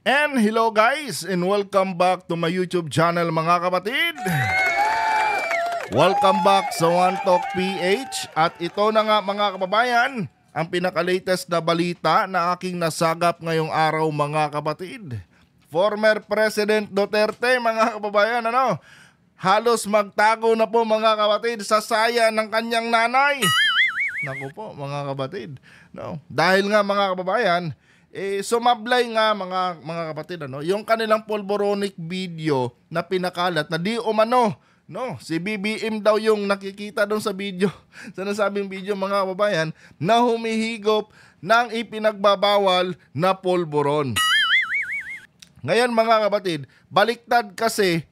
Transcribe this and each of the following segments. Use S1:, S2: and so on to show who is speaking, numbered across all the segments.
S1: And hello guys, and welcome back to my YouTube channel mga kapatid. Welcome back sa One Talk PH. At ito na nga mga kababayan, ang pinaka-latest na balita na aking nasagap ngayong araw mga kapatid. Former President Duterte mga kababayan, halos magtago na po mga kapatid sa saya ng kanyang nanay. Naku po mga kapatid. Dahil nga mga kababayan, sumablay nga mga kapatid yung kanilang polboronic video na pinakalat na di umano si BBM daw yung nakikita doon sa video, sa nasabing video mga kababayan, na humihigop ng ipinagbabawal na polboron. Ngayon mga kapatid, baliktad kasi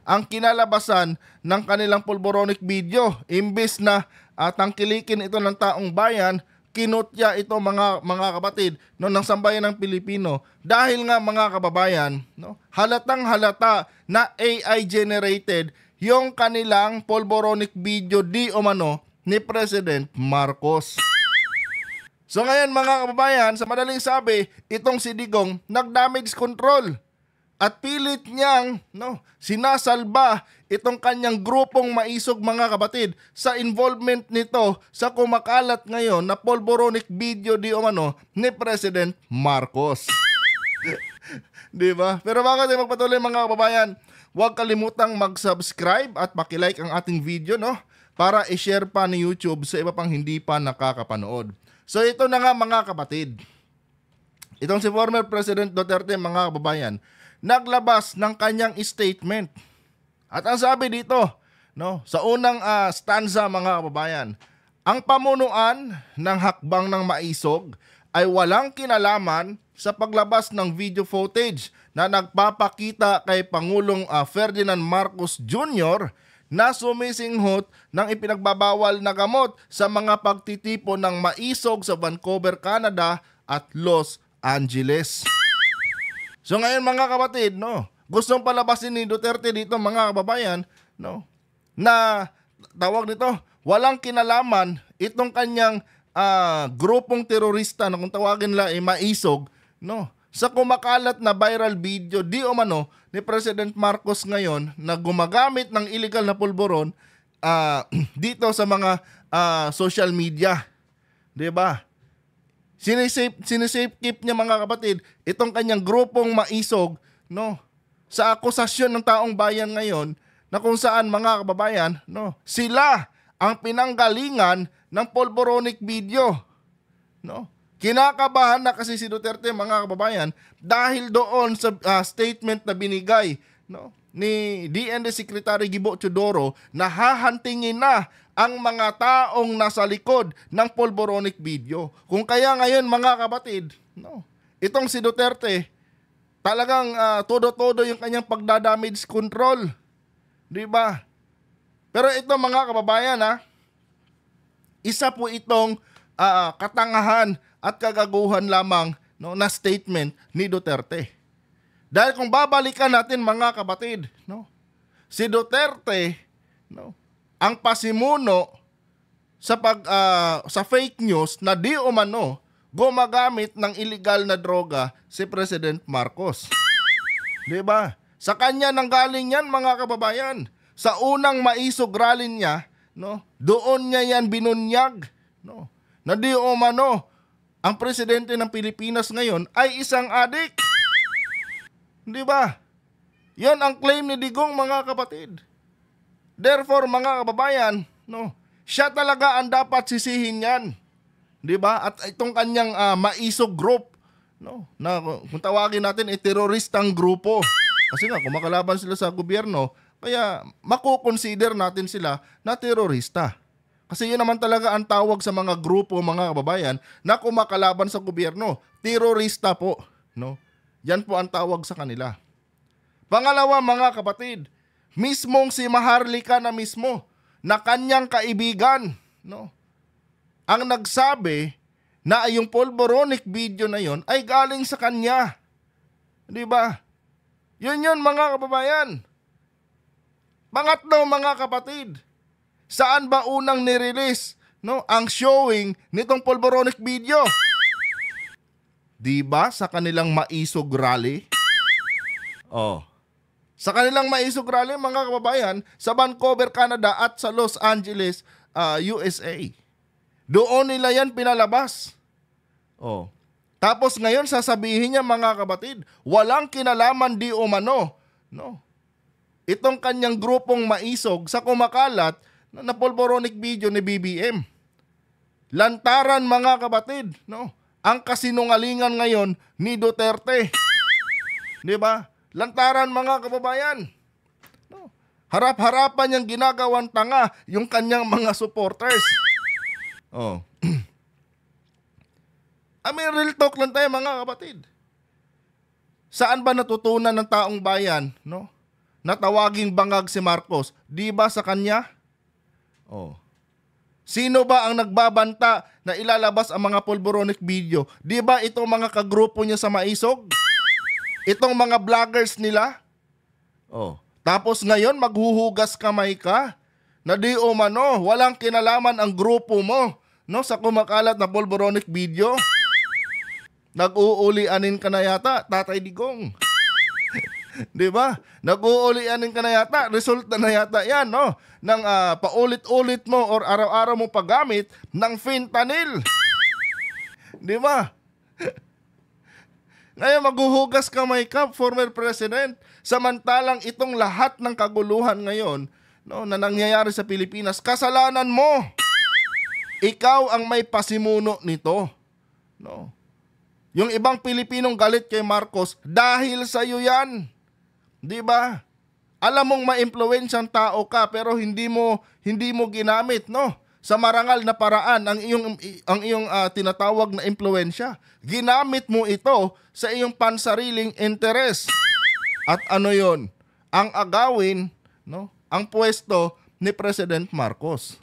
S1: ang kinalabasan ng kanilang polboronic video. Imbis na tangkilikin ito ng taong bayan, kinutya ito mga kapatid ng sambayan ng Pilipino dahil nga mga kababayan halatang halata na AI generated yung kanilang polboronic video di umano ni President Marcos. So ngayon mga kababayan, sa madaling sabi, itong si Digong nag-damage control at pilit niyang sinasalba itong kanyang grupong maisog mga kapatid sa involvement nito sa kumakalat ngayon na polboronic video di umano ni President Marcos. Diba? Pero bago tayo magpatuloy mga kababayan, huwag kalimutang mag-subscribe at pakilike ang ating video para i-share pa ni YouTube sa iba pang hindi pa nakakapanood. So ito na nga mga kapatid. Itong si former President Duterte mga kababayan, naglabas ng kanyang statement. At ang sabi dito, sa unang stanza mga kababayan, ang pamunuan ng hakbang ng maisog ay walang kinalaman sa paglabas ng video footage na nagpapakita kay Pangulong Ferdinand Marcos Jr. na sumisinghot ng ipinagbabawal na gamot sa mga pagtitipon ng maisog sa Vancouver, Canada at Los Angeles. So ngayon mga kapatid, gustong palabasin ni Duterte dito mga kababayan, na tawag nito, walang kinalaman itong kanyang grupong terorista na kung tawagin nila maisog, sa kumakalat na viral video di umano ni President Marcos ngayon na gumagamit ng illegal na pulburon dito sa mga social media. 'Di ba? Sinisave keep niya mga kapatid itong kanyang grupong maisog sa akusasyon ng taong bayan ngayon na kung saan mga kababayan sila ang pinanggalingan ng polboronic video. Kinakabahan na kasi si Duterte mga kababayan dahil doon sa statement na binigay ni DND Secretary Gibo Teodoro na hahantingin na ang mga taong nasa likod ng polboronic video. Kung kaya ngayon mga kapatid, itong si Duterte talagang todo-todo yung kanyang pagdadamage control. Di ba? Pero ito mga kababayan isa po itong katangahan at kagaguhan lamang na statement ni Duterte. Dahil kung babalikan natin mga kapatid, si Duterte ang pasimuno sa fake news na di umano gumagamit ng illegal na droga si President Marcos. 'Di ba? Sa kanya nanggaling yan mga kababayan. Sa unang maisog rally niya, doon niya yan binunyag, na di umano ang presidente ng Pilipinas ngayon ay isang adik. 'Di ba? 'Yon ang claim ni Digong mga kapatid. Therefore mga kababayan, siya talaga ang dapat sisihin yan. 'Di ba? At itong kanyang maisog group, na kung tawagin natin teroristang grupo. Kasi nga kumakalaban sila sa gobyerno, kaya makukonsider natin sila na terorista. Kasi yun naman talaga ang tawag sa mga grupo mga kababayan na kumakalaban sa gobyerno. Terorista po. Yan po ang tawag sa kanila. Pangalawa mga kapatid, mismong si Maharlika na mismo na kanyang kaibigan ang nagsabi na yung polboronic video na yon ay galing sa kanya. Di ba? Yun mga kababayan. Pangatlo mga kapatid, saan ba unang nirelease ang showing nitong polboronic video? Di ba sa kanilang maisog rally? Oh. Sa kanilang maisog rally, mga kababayan, sa Vancouver, Canada at sa Los Angeles, USA. Doon nila yan pinalabas. Oh. Tapos ngayon sasabihin niya, mga kapatid, walang kinalaman di umano, no? Itong kanyang grupong maisog sa kumakalat na polvoronic video ni BBM. Lantaran, mga kapatid, no? Ang kasinungalingan ngayon ni Duterte. Di ba? Lantaran, mga kababayan. No? Harap-harapan niyang ginagawan tanga yung kanyang mga supporters. Oh. I mean, real talk lang tayo, mga kapatid. Saan ba natutunan ng taong bayan, no? Na tawaging bangag si Marcos? Di ba sa kanya? Oh. Sino ba ang nagbabanta na ilalabas ang mga polvoronic video? Di ba itong mga kagrupo niya sa Maisog? Itong mga vloggers nila? Oh. Tapos ngayon maghuhugas kamay ka na di umano, walang kinalaman ang grupo mo, no, sa kumakalat na polvoronic video. Nag-uulianin ka na yata, Tatay Digong. Di ba? Nag-uulianin ka na yata, resulta na yata yan, no? Ng paulit-ulit mo or araw-araw mo paggamit ng fentanyl. Di ba? Ngayon maghuhugas kamay ka, former president, samantalang itong lahat ng kaguluhan ngayon, no, na nangyayari sa Pilipinas, kasalanan mo. Ikaw ang may pasimuno nito, no? Yung ibang Pilipinong galit kay Marcos dahil sa iyo yan. 'Di ba? Alam mong maimpluwensyang tao ka pero hindi mo ginamit, no? Sa marangal na paraan ang iyong tinatawag na impluwensya. Ginamit mo ito sa iyong pansariling interes. At ano 'yon? Ang agawin, no? Ang pwesto ni President Marcos.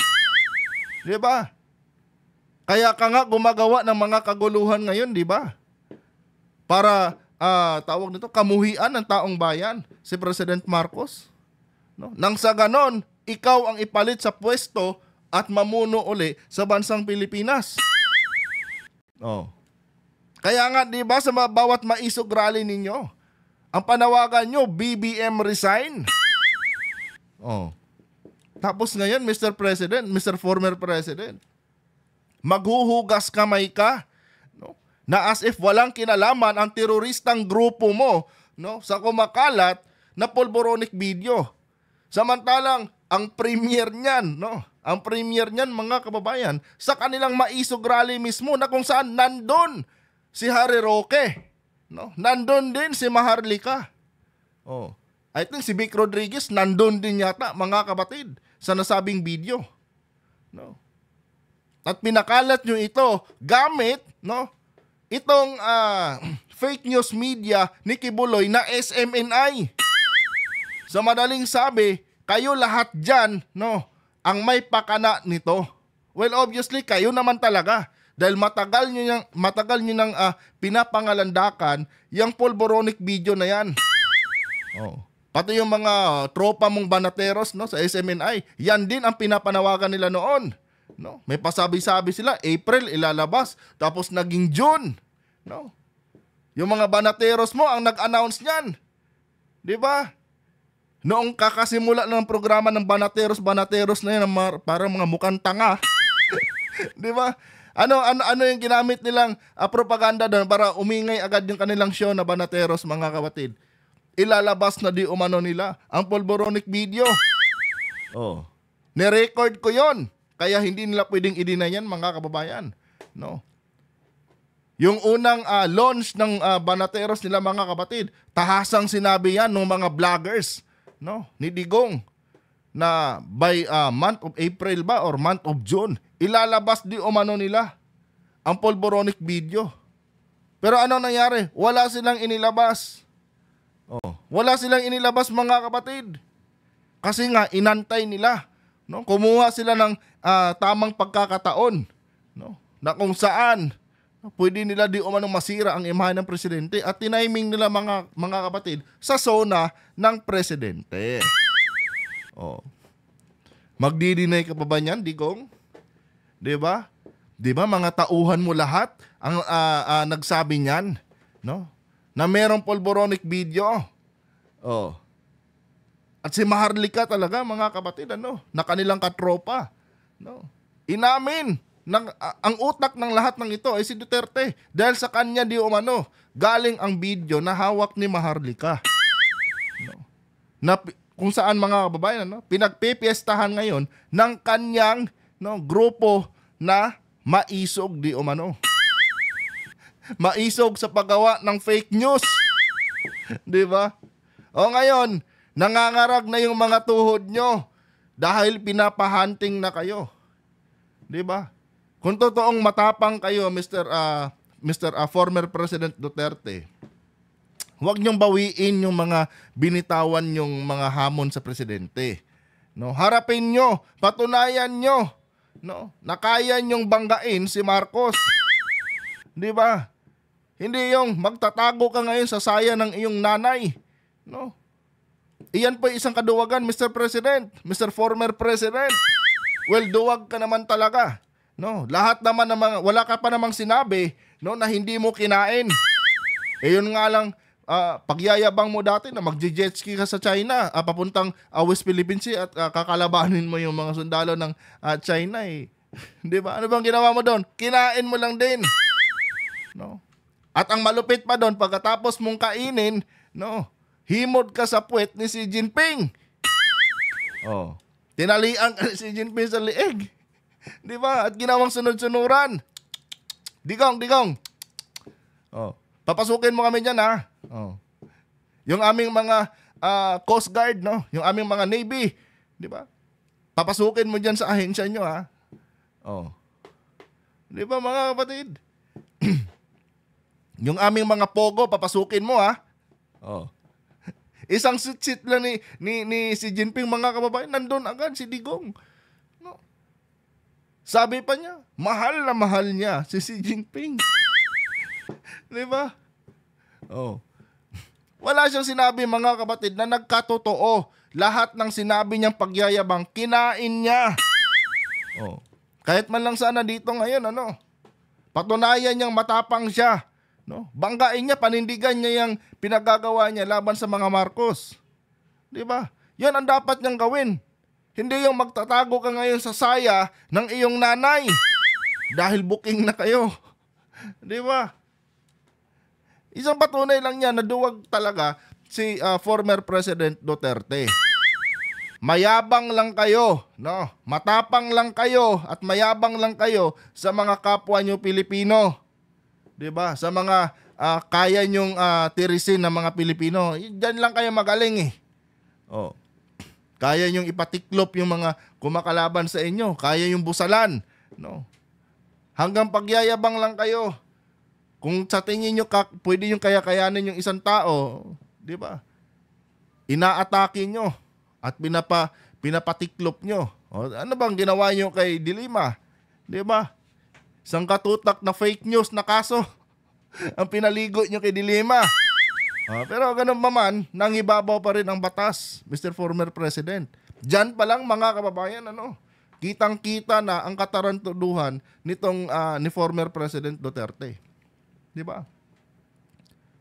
S1: 'Di ba? Kaya ka nga gumagawa ng mga kaguluhan ngayon, 'di ba? Para tawag nito, kamuhian ng taong bayan, si President Marcos. No? Nang sa ganon, ikaw ang ipalit sa pwesto at mamuno uli sa bansang Pilipinas. Oh. Kaya nga, di ba, sa bawat maisog rally ninyo, ang panawagan nyo, BBM resign. Oh. Tapos ngayon, Mr. President, Mr. Former President, maghuhugas kamay ka, na as if walang kinalaman ang teroristang grupo mo, no, sa kumakalat na polvoronic video. Samantalang ang premier niyan, no, ang premier niyan, mga kababayan, sa kanilang maisog rally mismo na kung saan nandun si Harry Roque, no, nandun din si Maharlika. Oh, I think si Vic Rodriguez nandun din yata, mga kapatid, sa nasabing video, no. At pinakalat nyo ito gamit, no, itong fake news media ni Kibuloy na SMNI. Sa madaling sabi, kayo lahat dyan, no, ang may pakana nito. Well, obviously, kayo naman talaga. Dahil matagal nyo nang pinapangalandakan yung polvoronic video na yan. Oh. Pati yung mga tropa mong banateros, no, sa SMNI, yan din ang pinapanawagan nila noon. No, may pasabi-sabi sila, April ilalabas, tapos naging June, no? Yung mga banateros mo ang nag-announce niyan. 'Di ba? Noong kakasimula ng programa ng banateros na yan, parang mga mukhang tanga. 'Di ba? Ano yung ginamit nilang propaganda doon para umingay agad yung kanilang show na banateros, mga kapatid? Ilalabas na di umano nila ang polvoronic video. Oh. Ni-record ko 'yon. Kaya hindi nila pwedeng i-deny yan, mga kababayan. No. Yung unang launch ng banateros nila, mga kapatid, tahasang sinabi yan ng mga vloggers, no, ni Digong, na by month of April ba or month of June, ilalabas di umano nila ang polvoronic video. Pero ano nangyari? Wala silang inilabas. Oh, wala silang inilabas, mga kapatid. Kasi nga inantay nila, no? Kumuha sila ng tamang pagkakataon, no, na kung saan pwede nila di umanong masira ang imahe ng presidente at tiniming nila, mga kapatid, sa zona ng presidente. Oh. Magdi-deny ka pa ba niyan, Digong? 'Di ba? 'Di ba, mga tauhan mo lahat ang nagsabi niyan, no? Na merong polboronic video. Oh. At si Maharlika talaga, mga kapatid, na kanilang katropa, no? Inamin ang utak ng lahat ng ito ay si Duterte. Dahil sa kanya di umano galing ang video na hawak ni Maharlika. No? Na kung saan, mga kababayan, pinagpipiestahan ngayon ng kanyang grupo na maisog di umano. Maisog sa paggawa ng fake news. Di ba? O ngayon, nangangarag na yung mga tuhod nyo dahil pinapahunting na kayo. Di ba? Kung totoong matapang kayo, Mr. Former President Duterte, huwag niyong bawiin yung mga binitawan yung mga hamon sa presidente. No, harapin nyo, patunayan nyo, no, na kaya nyong banggain si Marcos. Di ba? Hindi yung magtatago ka ngayon sa saya ng iyong nanay. No? Iyan po isang kaduwagan, Mr. President, Mr. Former President. Well, duwag ka naman talaga. No, lahat naman ng mga, wala ka pa namang sinabi, no, na hindi mo kinain. Yun nga lang, pagyayabang mo dati na magje-jet ski ka sa China, papuntang West Philippine Sea at kakalabanin mo yung mga sundalo ng China eh. 'Di ba? Ano bang ginawa mo doon? Kinain mo lang din. No? At ang malupit pa doon, pagkatapos mong kainin, no, himod ka sa puwet ni Xi Jinping. Oh. Tinalian ka ni Xi Jinping sa liig. 'Di ba? At ginawang sunod-sunuran. Digong. Oh. Papasukin mo kami diyan, ha. Oh. Yung aming mga Coast Guard, no? Yung aming mga Navy, 'di ba? Papasukin mo diyan sa ahensya nyo, ha. Oh. 'Di ba, mga kapatid? Yung aming mga pogo, papasukin mo, ha. Oh. Isang sit-sit lang ni Xi Jinping, mga kababayan, nandun agad si Digong. No. Sabi pa niya, mahal na mahal niya si Xi Jinping. 'Di ba? Oh. Wala siyang sinabi, mga kapatid, na nagkatotoo. Lahat ng sinabi niyang pagyayabang, kinain niya. Oh. Kahit man lang sana dito ngayon, patunayan niyang matapang siya. No? Banggain niya, panindigan niya yung pinagagawa niya laban sa mga Marcos. 'Di ba? Yan ang dapat niyang gawin. Hindi yung magtatago ka ngayon sa saya ng iyong nanay. Dahil booking na kayo. 'Di ba? Isang patunay lang niya na duwag talaga si former President Duterte. Mayabang lang kayo, no? Matapang lang kayo at mayabang lang kayo sa mga kapwa nyo Pilipino. 'Di ba? Sa mga kaya nyong tirisin ng mga Pilipino. Diyan lang kayo magaling eh. Oh. Kaya nyong ipatiklop yung mga kumakalaban sa inyo, kaya yung busalan, no? Hanggang pagyayabang lang kayo. Kung sa tingin nyo pwede yung kaya-kayanin yung isang tao, 'di ba? Inaatake nyo at pinapatiklop nyo. O, ano bang ginawa nyo kay Dilima? 'Di ba? Isang katutak na fake news na kaso ang pinaligo nyo kay Dilima. Pero ganun pa man, nangibabaw pa rin ang batas, Mr. Former President. Diyan pa lang, mga kababayan, kitang-kita na ang katarantaduhan nitong ni former President Duterte. 'Di ba?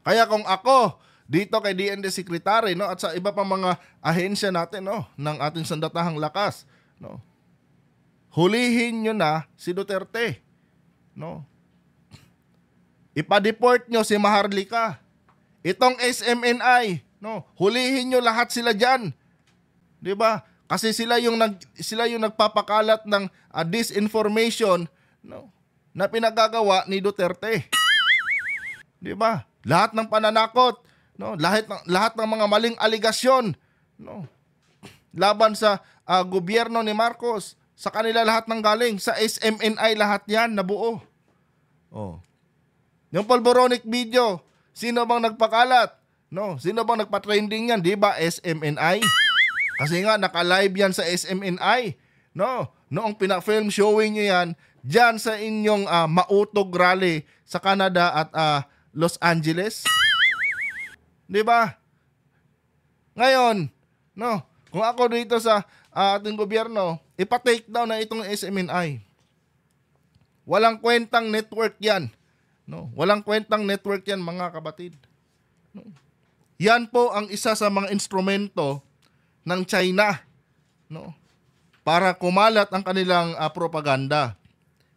S1: Kaya kung ako dito kay DND Secretary, at sa iba pang mga ahensya natin, ng ating sandatahang lakas, hulihin nyo na si Duterte, ipa-deport nyo si Maharlika, itong SMNI, hulihin nyo lahat sila diyan. 'Di ba? Kasi sila yung nagpapakalat ng disinformation, na pinagagawa ni Duterte. 'Di ba? Lahat ng pananakot, lahat ng mga maling aligasyon, laban sa gobyerno ni Marcos, sa kanila lahat ng galing, sa SMNI lahat 'yan nabuo. Oh. Yung polboronic video, sino bang nagpakalat? Sino bang nagpa-trending yan? Di ba SMNI? Kasi nga naka-live yan sa SMNI. Noong pina-film showing nyo yan, dyan sa inyong mautog rally sa Canada at Los Angeles. Di ba? Ngayon, kung ako dito sa ating gobyerno, ipa-take down na itong SMNI. Walang kwentang network yan. No? Walang kwentang network yan, mga kapatid. No? Yan po ang isa sa mga instrumento ng China, no? Para kumalat ang kanilang propaganda.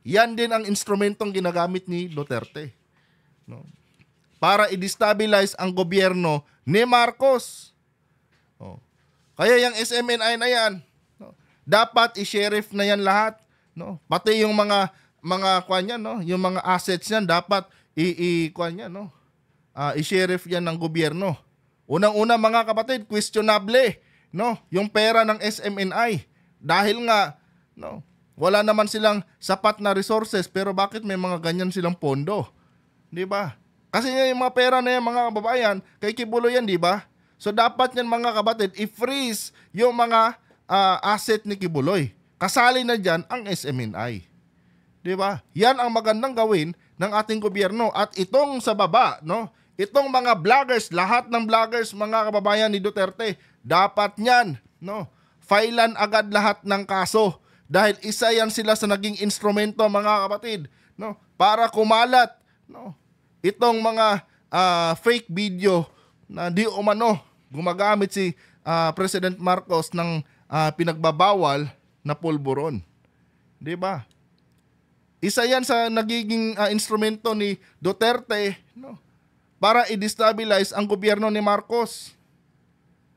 S1: Yan din ang instrumentong ginagamit ni Duterte, no? Para i-destabilize ang gobyerno ni Marcos. Oh. Kaya yung SMNI na yan, no, dapat i-sheriff na yan lahat, no? Pati yung mga kwan yan, no, yung mga assets yan dapat kwan yan, no, i-sheriff yan ng gobyerno. Unang-una, mga kapatid, questionable, no, yung pera ng SMNI dahil nga, no, wala naman silang sapat na resources, pero bakit may mga ganyan silang pondo? 'Di ba? Kasi yung mga pera na yan, mga kababayan, kay Kibuloy yan, di ba? So dapat yan, mga kapatid, i-freeze yung mga asset ni Kibuloy. Kasali na dyan ang SMNI. Di ba? Yan ang magandang gawin ng ating gobyerno. At itong sa baba, no? Itong mga vloggers, lahat ng vloggers, mga kababayan ni Duterte, dapat yan, no, filean agad lahat ng kaso. Dahil isa yan sila sa naging instrumento, mga kapatid, no, para kumalat, no, itong mga fake video na di umano gumagamit si President Marcos ng pinagbabawal na pulburon. 'Di ba? Isa 'yan sa nagiging instrumento ni Duterte, no, para i-destabilize ang gobyerno ni Marcos.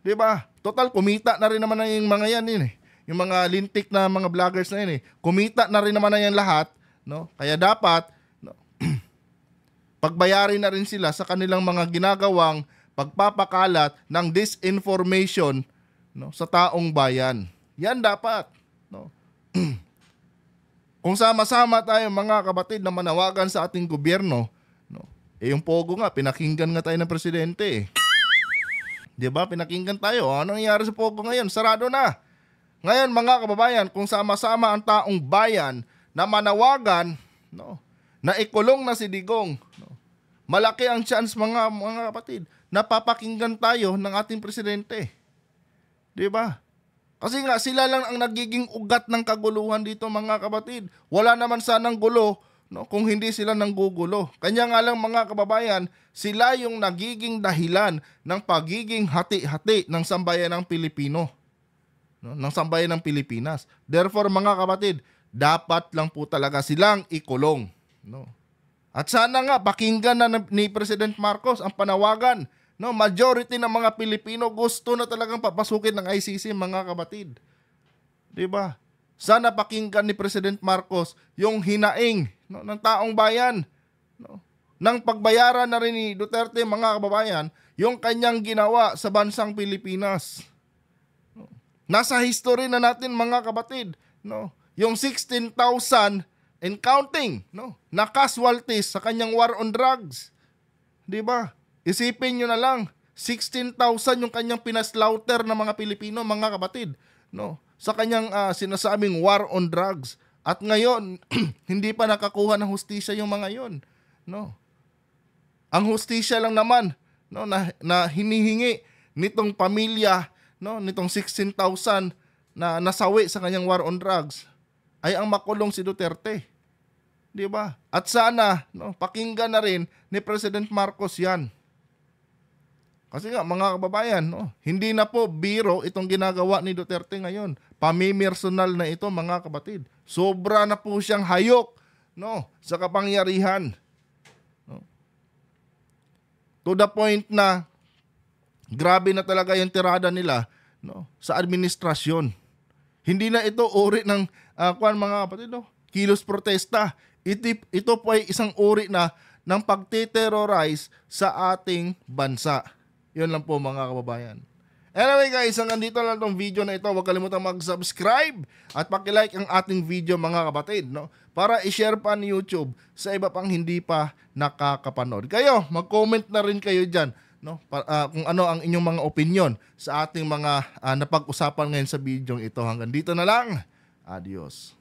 S1: 'Di ba? Total kumita na rin naman yung mga yan eh. Yung mga lintik na mga vloggers na yan eh. Kumita na rin naman na yan lahat, no? Kaya dapat, no, pagbayarin na rin sila sa kanilang mga ginagawang pagpapakalat ng disinformation, no, sa taong bayan. Yan dapat, no. Kung sama-sama tayo, mga kapatid, na manawagan sa ating gobyerno, no, yung Pogo nga, pinakinggan nga tayo ng presidente eh. 'Di ba? Pinakinggan tayo. Ano nangyari sa Pogo ngayon? Sarado na. Ngayon, mga kababayan, kung sama-sama ang taong bayan na manawagan, no, na ikulong na si Digong, no, malaki ang chance, mga kapatid, na papakinggan tayo ng ating presidente. 'Di ba? Kasi nga sila lang ang nagiging ugat ng kaguluhan dito, mga kapatid. Wala naman sanang gulo, no, kung hindi sila nanggugulo. Kanya nga lang, mga kababayan, sila yung nagiging dahilan ng pagiging hati-hati ng sambayan ng Pilipino, no, ng sambayan ng Pilipinas. Therefore, mga kapatid, dapat lang po talaga silang ikulong, no. At sana nga pakinggan na ni President Marcos ang panawagan, no. Majority ng mga Pilipino gusto na talagang papasukin ng ICC, mga kapatid. 'Di ba? Sana pakinggan ni President Marcos yung hinaing, no, ng taong bayan, no, nang pagbayaran na rin ni Duterte, mga kababayan, yung kanyang ginawa sa bansang Pilipinas. No. Nasa history na natin, mga kapatid, no, yung 16,000 and counting, no, na casualties sa kanyang war on drugs. 'Di ba? Isipin nyo na lang, 16,000 yung kanyang pinaslaughter ng mga Pilipino, mga kapatid, no, sa kanyang sinasabing war on drugs. At ngayon, hindi pa nakakuha ng hustisya yung mga yon, no. Ang hustisya lang naman, no, na hinihingi nitong pamilya, no, nitong 16,000 na nasawi sa kanyang war on drugs ay ang makulong si Duterte. 'Di ba? At sana, no, pakinggan na rin ni President Marcos 'yan. Kasi nga, mga kababayan, no, hindi na po biro itong ginagawa ni Duterte ngayon. Pamimersonal na ito, mga kapatid. Sobra na po siyang hayok, no, sa kapangyarihan. No. To the point na grabe na talaga yung tirada nila, no, sa administrasyon. Hindi na ito uri ng mga kapatid, no, kilos protesta. Ito po ay isang uri na ng pagtiterrorize sa ating bansa. Yun lang po, mga kababayan. Anyway guys, hanggang dito lang tong video na ito. Huwag kalimutang mag-subscribe at paki-like ang ating video, mga kapatid, no, para i-share pa ni YouTube sa iba pang hindi pa nakakapanood. Kayo, mag-comment na rin kayo dyan, no, kung ano ang inyong mga opinion sa ating mga napag-usapan ngayon sa video ito. Hanggang dito na lang. Adios.